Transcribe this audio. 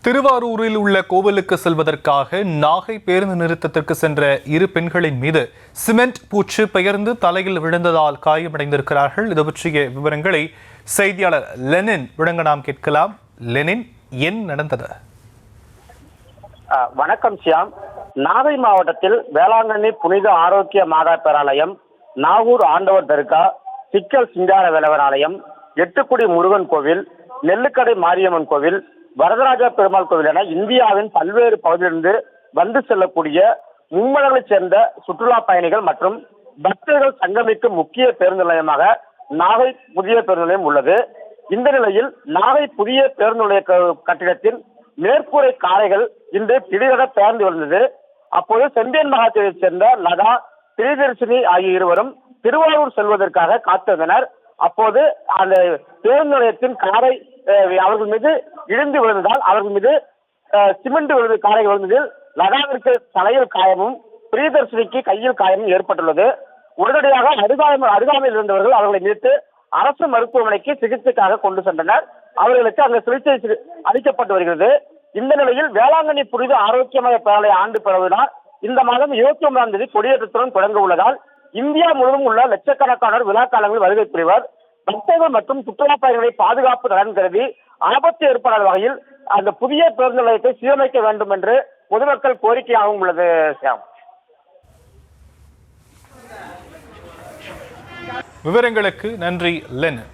திருவாரூரில் உள்ள கோவிலுக்கு செல்வதற்காக நாகை பேருந்து நிறுத்தத்திற்கு சென்ற இரு பெண்களின் மீது சிமெண்ட் பூச்சு பெயர்ந்து தலையில் விழுந்ததால் காயமடைந்திருக்கிறார்கள். இது பற்றிய விவரங்களை செய்தியாளர் லெனின் வழங்க நாம் கேட்கலாம். லெனின், என்ன நடந்தது? வணக்கம் சியாம். நாகை மாவட்டத்தில் வேளாங்கண்ணி புனித ஆரோக்கிய மாதா பேராலயம், நாகூர் ஆண்டவர் தர்கா, சிக்கல் சிங்கார வேலவன் ஆலயம், எட்டுக்குடி முருகன் கோவில், நெல்லுக்கடை மாரியம்மன் கோவில், வரதராஜ பெருமாள் கோவில் என இந்தியாவின் பல்வேறு பகுதியிலிருந்து வந்து செல்லக்கூடிய மும்மடங்களைச் சேர்ந்த சுற்றுலா பயணிகள் மற்றும் பக்தர்கள் சங்கமிக்கும் முக்கிய பேருந்து நிலையமாக நாகை புதிய பேருந்து நிலையம் உள்ளது. இந்த நிலையில் நாகை புதிய பேருந்து நிலைய கட்டிடத்தின் மேற்கூரை காரைகள் இன்று திடீரென பேர்ந்து விழுந்தது. அப்போது செம்பியன் மகாதேவியைச் சேர்ந்த லதா, பிரியதர்ஷினி ஆகிய இருவரும் திருவாரூர் செல்வதற்காக காத்திருந்தனர். அப்போது அந்த பேருந்து நிலையத்தின் காரை அவர்கள் மீது இடிந்து விழுந்ததால் அவர்கள் மீது சிமெண்ட் காரை விழுந்ததில் லதாவிற்கு தலையில் காயமும் பிரியதர்ஷினிக்கு கையில் காயமும் ஏற்பட்டுள்ளது. உடனடியாக அருகாமையில் இருந்தவர்கள் அவர்களை மீட்டு அரசு மருத்துவமனைக்கு சிகிச்சைக்காக கொண்டு சென்றனர். அவர்களுக்கு அங்கு சிகிச்சை அளிக்கப்பட்டு வருகிறது. இந்த நிலையில் வேளாங்கண்ணி புனித ஆரோக்கியமய பேராலய ஆண்டு பெருவிழா இந்த மாதம் 29ஆம் தேதி கொடியேற்றத்துடன் தொடங்க உள்ளதால் இந்தியா முழுவதும் உள்ள லட்சக்கணக்கானோர் விழா காலங்களில் வருகை புரிவர். பக்தர்கள் மற்றும் சுற்றுலா பயணிகளை பாதுகாப்பு நலன் கருதி ஆபத்து ஏற்படாத வகையில் அந்த புதிய பேருந்து நிலையத்தை சீரமைக்க வேண்டும் என்று பொதுமக்கள் கோரிக்கையாகவும் உள்ளது. விவரங்களுக்கு நன்றி லெனின்.